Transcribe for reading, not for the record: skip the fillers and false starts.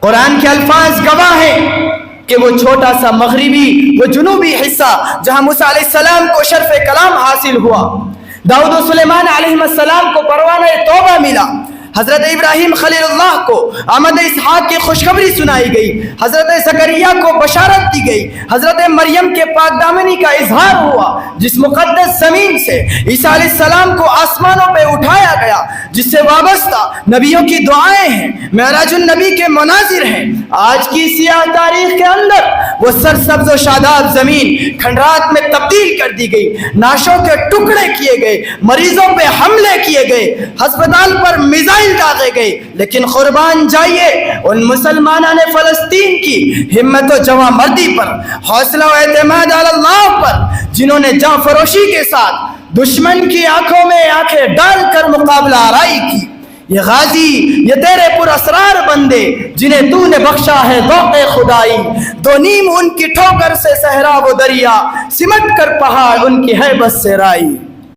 قرآن کے الفاظ گواہ ہیں کہ وہ چھوٹا سا مغربی وہ جنوبی حصہ جہاں موسیٰ علیہ السلام کو شرف کلام حاصل ہوا، داؤد و سلیمان علیہ السلام کو پروانہ توبہ ملا، حضرت ابراہیم خلیل اللہ کو آمد اسحاق کی خوشخبری سنائی گئی، حضرت زکریا کو بشارت دی گئی، حضرت مریم کے پاک دامنی کا اظہار ہوا، جس مقدس زمین سے عیسیٰ علیہ السلام کو آسمانوں پہ اٹھایا گیا، جس سے وابستہ نبیوں کی دعائیں ہیں، معراج النبی کے مناظر ہیں۔ آج کی سیاہ تاریخ کے اندر وہ سرسبز و شاداب زمین کھنڈرات میں تبدیل کر دی گئی، ناشوں کے ٹکڑے کیے گئے، مریضوں پہ حملے کیے گئے، ہسپتال پر میزائل ڈالے گئے، لیکن قربان جائیے ان مسلمانان فلسطین کی ہمت و جواں مردی پر، حوصلہ و اعتماد علی اللہ پر، جنہوں نے جاں فروشی کے ساتھ دشمن کی آنکھوں میں آنکھیں ڈال کر مقابلہ آرائی کی۔ یہ غازی، یہ تیرے پر اسرار بندے جنہیں تو نے بخشا ہے ذوق خدائی، دو نیم ان کی ٹھوکر سے صحرا و دریا، سمٹ کر پہاڑ ان کی ہیبت سے رائی۔